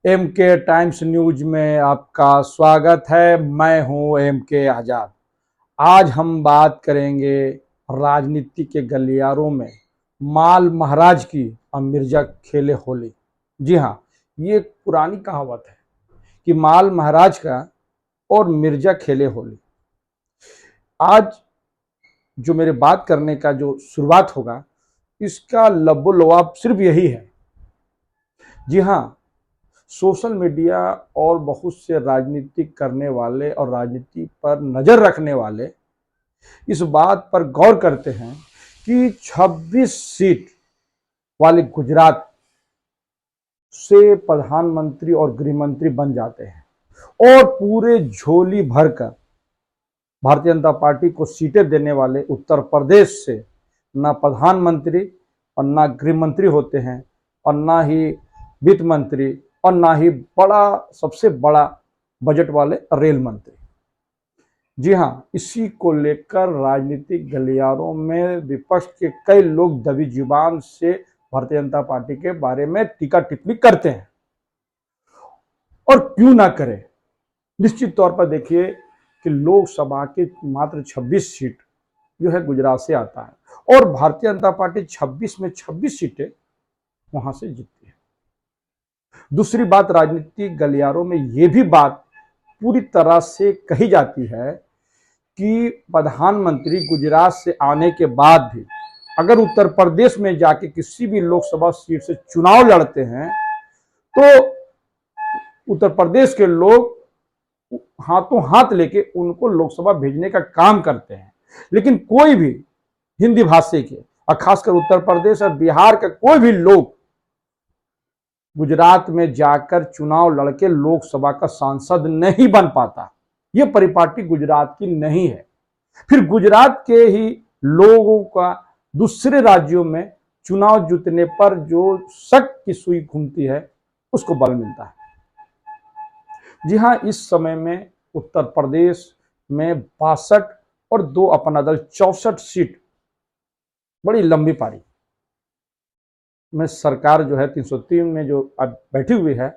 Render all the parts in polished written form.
M के times news में आपका स्वागत है। मैं हूं एम के आजाद। आज हम बात करेंगे राजनीति के गलियारों में माल महाराज की और मिर्जा खेले होली। जी हाँ, ये एक पुरानी कहावत है कि माल महाराज का और मिर्जा खेले होली। आज जो मेरे बात करने का जो शुरुआत होगा, इसका लबो लबाब सिर्फ यही है। जी हाँ, सोशल मीडिया और बहुत से राजनीतिक करने वाले और राजनीति पर नजर रखने वाले इस बात पर गौर करते हैं कि 26 सीट वाले गुजरात से प्रधानमंत्री और गृह मंत्री बन जाते हैं और पूरे झोली भरकर भारतीय जनता पार्टी को सीटें देने वाले उत्तर प्रदेश से ना प्रधानमंत्री और ना गृह मंत्री होते हैं और ना ही वित्त मंत्री और ना ही सबसे बड़ा बजट वाले रेल मंत्री। जी हाँ, इसी को लेकर राजनीतिक गलियारों में विपक्ष के कई लोग दबी जुबान से भारतीय जनता पार्टी के बारे में टीका टिप्पणी करते हैं। और क्यों ना करें। निश्चित तौर पर देखिए कि लोकसभा की मात्र 26 सीट जो है गुजरात से आता है और भारतीय जनता पार्टी 26 में 26 सीटें वहां से जीतती है। दूसरी बात, राजनीतिक गलियारों में यह भी बात पूरी तरह से कही जाती है कि प्रधानमंत्री गुजरात से आने के बाद भी अगर उत्तर प्रदेश में जाके किसी भी लोकसभा सीट से चुनाव लड़ते हैं तो उत्तर प्रदेश के लोग हाथों हाथ लेके उनको लोकसभा भेजने का काम करते हैं। लेकिन कोई भी हिंदी भाषी के और खासकर उत्तर प्रदेश और बिहार का कोई भी लोग गुजरात में जाकर चुनाव लड़के लोकसभा का सांसद नहीं बन पाता। यह परिपाटी गुजरात की नहीं है। फिर गुजरात के ही लोगों का दूसरे राज्यों में चुनाव जीतने पर जो शक की सुई घूमती है उसको बल मिलता है। जी हाँ, इस समय में उत्तर प्रदेश में 62 और 2 अपना दल 64 सीट, बड़ी लंबी पारी में सरकार जो है 303 में जो अब बैठी हुई है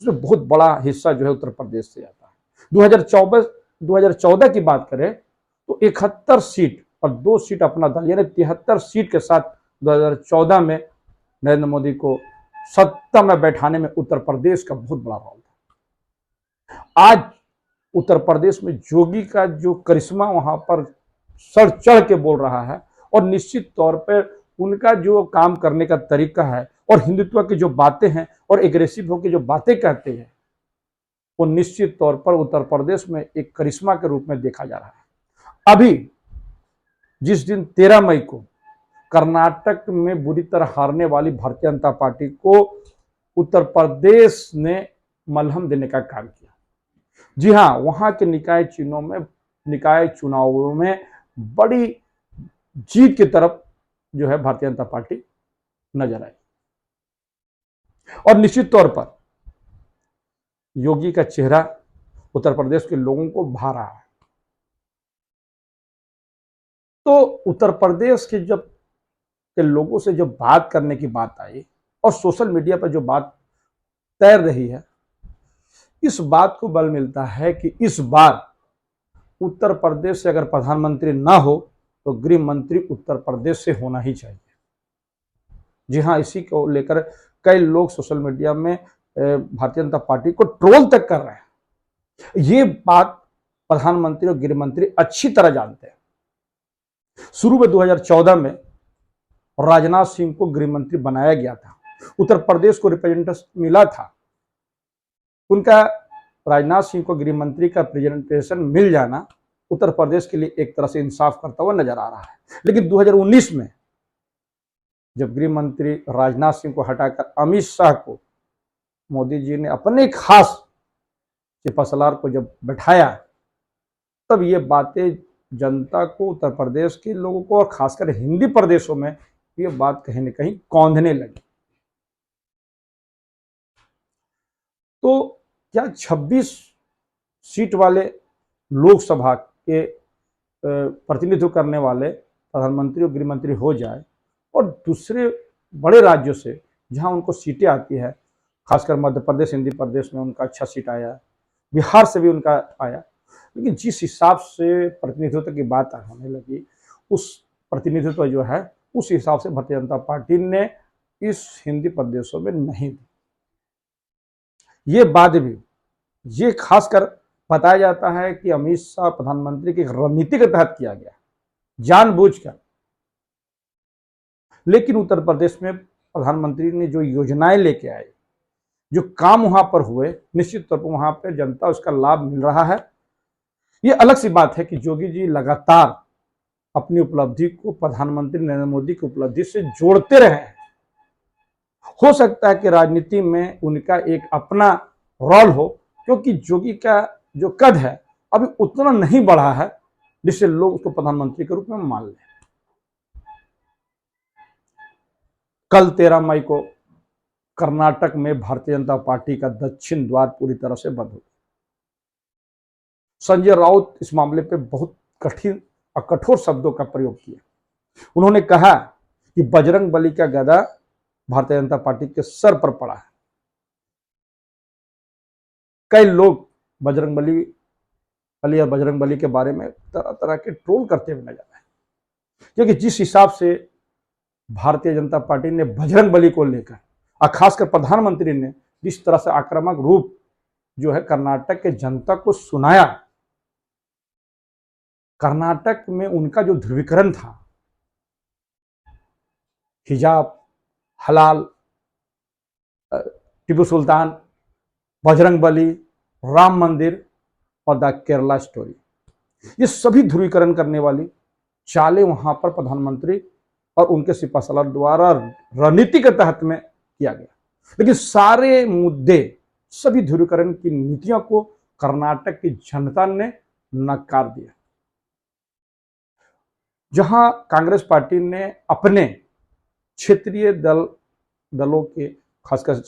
उसमें बहुत बड़ा हिस्सा जो है उत्तर प्रदेश से आता है। 2014 की बात करें तो 71 सीट और 2 सीट अपना दल यानी 73 सीट के साथ 2014 में नरेंद्र मोदी को सत्ता में बैठाने में उत्तर प्रदेश का बहुत बड़ा रोल था। आज उत्तर प्रदेश में योगी का जो करिश्मा वहां पर सर चढ़ के बोल रहा है और निश्चित तौर पर उनका जो काम करने का तरीका है और हिंदुत्व की जो बातें हैं और एग्रेसिव होकर जो बातें कहते हैं वो निश्चित तौर पर उत्तर प्रदेश में एक करिश्मा के रूप में देखा जा रहा है। अभी जिस दिन 13 मई को कर्नाटक में बुरी तरह हारने वाली भारतीय जनता पार्टी को उत्तर प्रदेश ने मलहम देने का काम किया। जी हाँ, वहां के निकाय चुनावों में बड़ी जीत की तरफ जो है भारतीय जनता पार्टी नजर आई और निश्चित तौर पर योगी का चेहरा उत्तर प्रदेश के लोगों को भा रहा है। तो उत्तर प्रदेश के लोगों से जब बात करने की बात आई और सोशल मीडिया पर जो बात तैर रही है, इस बात को बल मिलता है कि इस बार उत्तर प्रदेश से अगर प्रधानमंत्री ना हो तो गृह मंत्री उत्तर प्रदेश से होना ही चाहिए। जी हाँ, इसी को लेकर कई लोग सोशल मीडिया में भारतीय जनता पार्टी को ट्रोल तक कर रहे हैं। ये बात प्रधानमंत्री और गृह मंत्री अच्छी तरह जानते हैं। शुरू में 2014 में राजनाथ सिंह को गृह मंत्री बनाया गया था। उत्तर प्रदेश को रिप्रेजेंटेशन मिला था। उनका राजनाथ सिंह को गृह मंत्री का प्रेजेंटेशन मिल जाना उत्तर प्रदेश के लिए एक तरह से इंसाफ करता हुआ नजर आ रहा है। लेकिन 2019 में जब गृह मंत्री राजनाथ सिंह को हटाकर अमित शाह को मोदी जी ने अपने खास चिपसलार को जब बैठाया, तब ये बातें जनता को, उत्तर प्रदेश के लोगों को और खासकर हिंदी प्रदेशों में ये बात कहीं न कहीं कौंधने लगी। तो क्या 26 सीट वाले लोकसभा के प्रतिनिधित्व करने वाले प्रधानमंत्री और गृह मंत्री हो जाए और दूसरे बड़े राज्यों से जहां उनको सीटें आती है, खासकर मध्य प्रदेश, हिंदी प्रदेश में उनका अच्छा सीट आया, बिहार से भी उनका आया। लेकिन जिस हिसाब से प्रतिनिधित्व की बात होने लगी, उस प्रतिनिधित्व जो है उस हिसाब से भारतीय जनता पार्टी ने इस हिंदी प्रदेशों में नहीं दी। ये बाद भी ये खासकर बताया जाता है कि अमित शाह प्रधानमंत्री की रणनीति के तहत किया गया, जानबूझकर। लेकिन उत्तर प्रदेश में प्रधानमंत्री ने जो योजनाएं लेके आए, जो काम वहां पर हुए, निश्चित तौर पर वहां पर जनता उसका लाभ मिल रहा है। ये अलग सी बात है कि योगी जी लगातार अपनी उपलब्धि को प्रधानमंत्री नरेंद्र मोदी की उपलब्धि से जोड़ते रहे हैं। हो सकता है कि राजनीति में उनका एक अपना रोल हो, क्योंकि योगी का जो कद है अभी उतना नहीं बढ़ा है जिससे लोग उसको प्रधानमंत्री के रूप में मान लें। कल 13 मई को कर्नाटक में भारतीय जनता पार्टी का दक्षिण द्वार पूरी तरह से बंद हो गया। संजय राउत इस मामले पे बहुत कठिन और कठोर शब्दों का प्रयोग किया। उन्होंने कहा कि बजरंग बली का गदा भारतीय जनता पार्टी के सर पर पड़ा है। कई लोग बजरंग बली के बारे में तरह तरह के ट्रोल करते हुए नजर आए, क्योंकि जिस हिसाब से भारतीय जनता पार्टी ने बजरंग बली को लेकर और खासकर प्रधानमंत्री ने जिस तरह से आक्रामक रूप जो है कर्नाटक के जनता को सुनाया, कर्नाटक में उनका जो ध्रुवीकरण था, हिजाब, हलाल, टीपू सुल्तान, बजरंग बली, राम मंदिर और द केरला स्टोरी, ये सभी ध्रुवीकरण करने वाली चालें वहां पर प्रधानमंत्री और उनके सिपहसालार द्वारा रणनीति के तहत में किया गया। लेकिन सारे मुद्दे, सभी ध्रुवीकरण की नीतियों को कर्नाटक की जनता ने नकार दिया। जहां कांग्रेस पार्टी ने अपने क्षेत्रीय दलों के, खासकर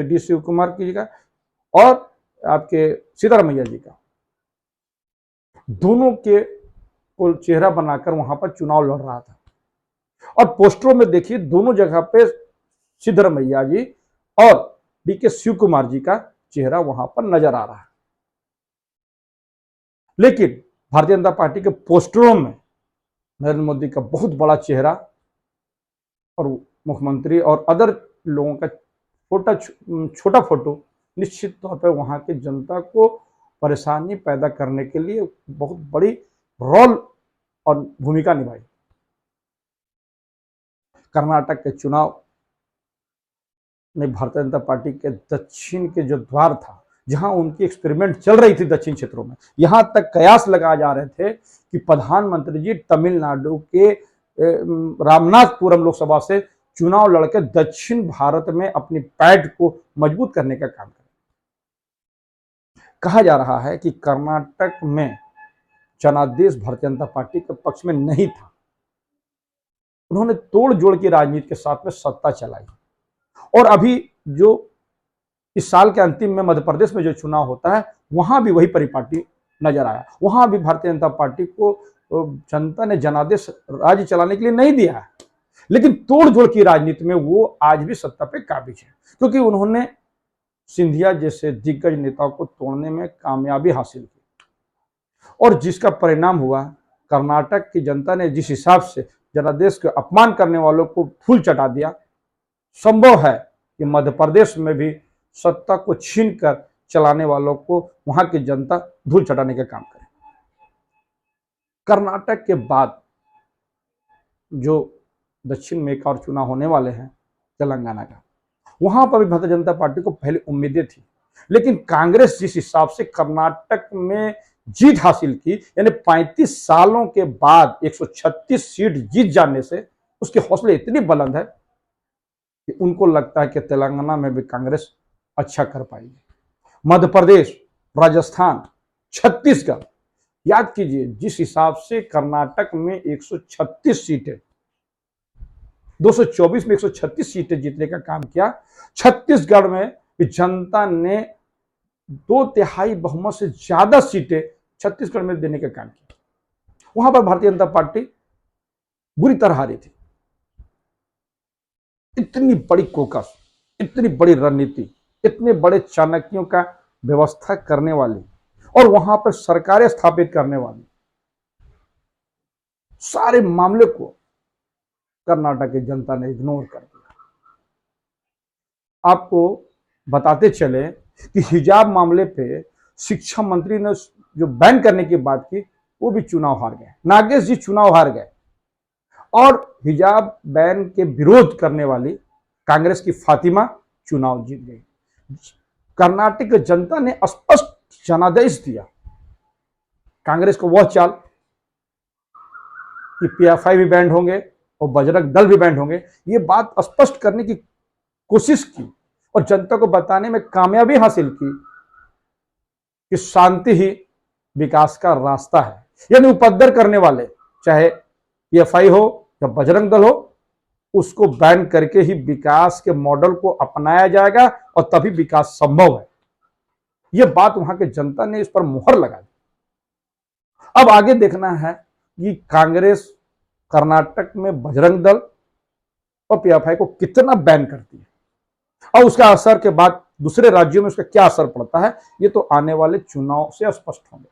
डी शिवकुमार जी का और आपके सिद्धारमैया जी का, दोनों के को चेहरा बनाकर वहां पर चुनाव लड़ रहा था। और पोस्टरों में देखिए दोनों जगह पे सिद्धारमैया जी और डीके शिवकुमार जी का चेहरा वहां पर नजर आ रहा है। लेकिन भारतीय जनता पार्टी के पोस्टरों में नरेंद्र मोदी का बहुत बड़ा चेहरा और मुख्यमंत्री और अदर लोगों का छोटा फोटो निश्चित तौर पर वहां की जनता को परेशानी पैदा करने के लिए बहुत बड़ी रोल और भूमिका निभाई। कर्नाटक के चुनाव में भारतीय जनता पार्टी के दक्षिण के जो द्वार था, जहां उनकी एक्सपेरिमेंट चल रही थी दक्षिण क्षेत्रों में, यहां तक कयास लगाए जा रहे थे कि प्रधानमंत्री जी तमिलनाडु के रामनाथपुरम लोकसभा से चुनाव लड़कर दक्षिण भारत में अपनी पैठ को मजबूत करने का काम करें। कहा जा रहा है कि कर्नाटक में जनादेश भारतीय जनता पार्टी के पक्ष में नहीं था। उन्होंने तोड़ जोड़ की राजनीति के साथ में सत्ता चलाई। और अभी जो इस साल के अंतिम में मध्य प्रदेश में जो चुनाव होता है, वहां भी वही परिपाटी नजर आया। वहां भी भारतीय जनता पार्टी को जनता ने जनादेश राज्य चलाने के लिए नहीं दिया है, लेकिन तोड़ जोड़ की राजनीति में वो आज भी सत्ता पे काबिज है, क्योंकि उन्होंने सिंधिया जैसे दिग्गज नेताओं को तोड़ने में कामयाबी हासिल की। और जिसका परिणाम हुआ, कर्नाटक की जनता ने जिस हिसाब से जनादेश के अपमान करने वालों को फूल चटा दिया, संभव है कि मध्य प्रदेश में भी सत्ता को छीनकर चलाने वालों को वहां की जनता धूल चटाने का काम करे। कर्नाटक के बाद जो दक्षिण में एक और चुनाव होने वाले हैं तेलंगाना का, वहां पर भी भारतीय जनता पार्टी को पहले उम्मीदें थी, लेकिन कांग्रेस जिस हिसाब से कर्नाटक में जीत हासिल की, यानी 35 सालों के बाद 136 सीट जीत जाने से उसके हौसले इतनी बुलंद है कि उनको लगता है कि तेलंगाना में भी कांग्रेस अच्छा कर पाएगी। मध्य प्रदेश, राजस्थान, छत्तीसगढ़, याद कीजिए जिस हिसाब से कर्नाटक में 136 सीटें, 224 में 136 सीटें जीतने का काम किया, छत्तीसगढ़ में जनता ने 2/3 बहुमत से ज्यादा सीटें छत्तीसगढ़ में देने का काम किया। वहां पर भारतीय जनता पार्टी बुरी तरह हारी थी। इतनी बड़ी कोकस, इतनी बड़ी रणनीति इतने बड़े चाणक्यों का व्यवस्था करने वाली और वहां पर सरकारें स्थापित करने वाली सारे मामले को कर्नाटक की जनता ने इग्नोर कर दिया। आपको बताते चले कि हिजाब मामले पे शिक्षा मंत्री ने जो बैन करने की बात की, वो भी चुनाव हार गए। नागेश जी चुनाव हार गए और हिजाब बैन के विरोध करने वाली कांग्रेस की फातिमा चुनाव जीत गई। कर्नाटक की जनता ने स्पष्ट जनादेश दिया कांग्रेस को, वह चाल कि पीएफआई भी बैंड होंगे और बजरंग दल भी बैंड होंगे, ये बात स्पष्ट करने की कोशिश की और जनता को बताने में कामयाबी हासिल की कि शांति ही विकास का रास्ता है। यानी उपद्रव करने वाले, चाहे पीएफआई हो या बजरंग दल हो, उसको बैन करके ही विकास के मॉडल को अपनाया जाएगा और तभी विकास संभव है। यह बात वहां के जनता ने इस पर मुहर लगा दी। अब आगे देखना है कि कांग्रेस कर्नाटक में बजरंग दल और पीएफआई को कितना बैन करती है और उसका असर के बाद दूसरे राज्यों में उसका क्या असर पड़ता है, ये तो आने वाले चुनाव से स्पष्ट होंगे।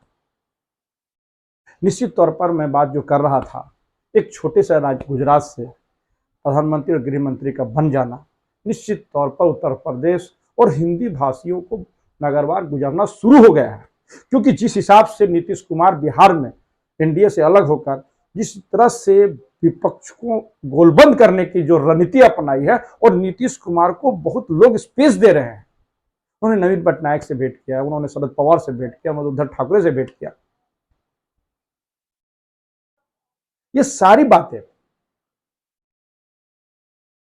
निश्चित तौर पर मैं बात जो कर रहा था, एक छोटे से राज्य गुजरात से प्रधानमंत्री और गृह मंत्री का बन जाना निश्चित तौर पर उत्तर प्रदेश और हिंदी भाषियों को नगरवार गुजरना शुरू हो गया है। क्योंकि जिस हिसाब से नीतीश कुमार बिहार में एनडीए से अलग होकर जिस तरह से विपक्ष को गोलबंद करने की जो रणनीति अपनाई है और नीतीश कुमार को बहुत लोग स्पेस दे रहे हैं। उन्होंने नवीन पटनायक से भेंट किया, उन्होंने शरद पवार से भेंट किया, उन्होंने उद्धव ठाकरे से भेंट किया। ये सारी बातें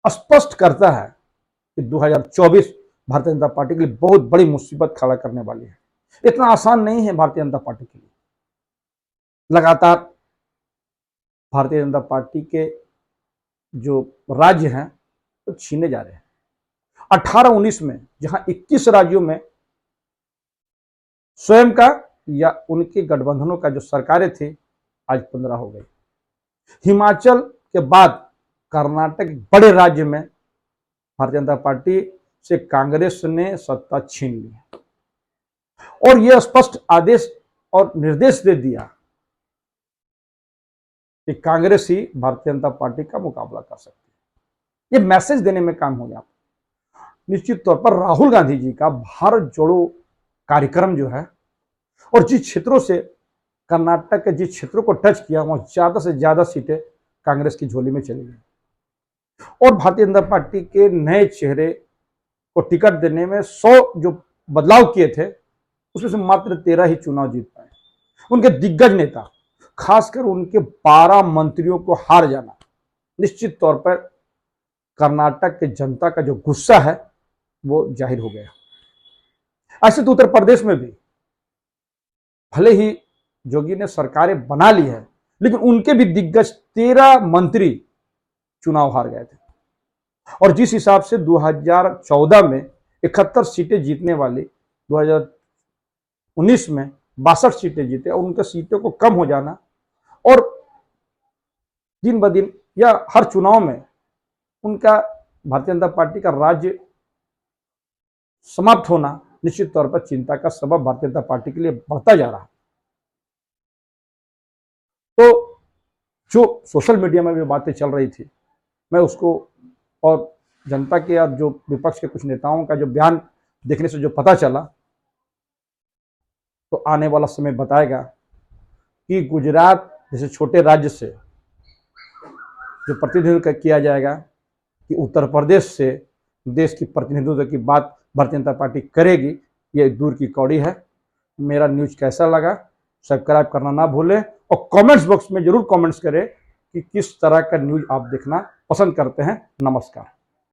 स्पष्ट करता है कि 2024 भारतीय जनता पार्टी के लिए बहुत बड़ी मुसीबत खड़ा करने वाली है। इतना आसान नहीं है भारतीय जनता पार्टी के लिए। लगातार भारतीय जनता पार्टी के जो राज्य हैं वो तो छीने जा रहे हैं। 18-19 में जहां 21 राज्यों में स्वयं का या उनके गठबंधनों का जो सरकारें थी, आज 15 हो गई। हिमाचल के बाद कर्नाटक बड़े राज्य में भारतीय जनता पार्टी से कांग्रेस ने सत्ता छीन ली और यह स्पष्ट आदेश और निर्देश दे दिया कि कांग्रेस ही भारतीय जनता पार्टी का मुकाबला कर सकती है। यह मैसेज देने में काम हो जाता। निश्चित तौर पर राहुल गांधी जी का भारत जोड़ो कार्यक्रम जो है और जिस क्षेत्रों से कर्नाटक के जिस क्षेत्रों को टच किया, वहां ज्यादा से ज्यादा सीटें कांग्रेस की झोली में चली गई और भारतीय जनता पार्टी के नए चेहरे को टिकट देने में 100 जो बदलाव किए थे, उसमें से मात्र 13 ही चुनाव जीत पाए। उनके दिग्गज नेता, खासकर उनके 12 मंत्रियों को हार जाना, निश्चित तौर पर कर्नाटक के जनता का जो गुस्सा है वो जाहिर हो गया। ऐसे तो उत्तर प्रदेश में भी भले ही जोगी ने सरकारें बना ली है, लेकिन उनके भी दिग्गज 13 मंत्री चुनाव हार गए थे और जिस हिसाब से 2014 में 71 सीटें जीतने वाली 2019 में 62 सीटें जीते और उनके सीटों को कम हो जाना और दिन ब दिन या हर चुनाव में उनका भारतीय जनता पार्टी का राज्य समाप्त होना निश्चित तौर पर चिंता का सबब भारतीय जनता पार्टी के लिए बढ़ता जा रहा है। तो जो सोशल मीडिया में भी बातें चल रही थी, मैं उसको और जनता के या जो विपक्ष के कुछ नेताओं का जो बयान देखने से जो पता चला, तो आने वाला समय बताएगा कि गुजरात जैसे छोटे राज्य से जो प्रतिनिधित्व किया जाएगा कि उत्तर प्रदेश से देश की प्रतिनिधित्व की बात भारतीय जनता पार्टी करेगी, ये दूर की कौड़ी है। मेरा न्यूज कैसा लगा सब्सक्राइब करना ना भूलें और कमेंट्स बॉक्स में जरूर कमेंट्स करें कि किस तरह का न्यूज आप देखना पसंद करते हैं। नमस्कार।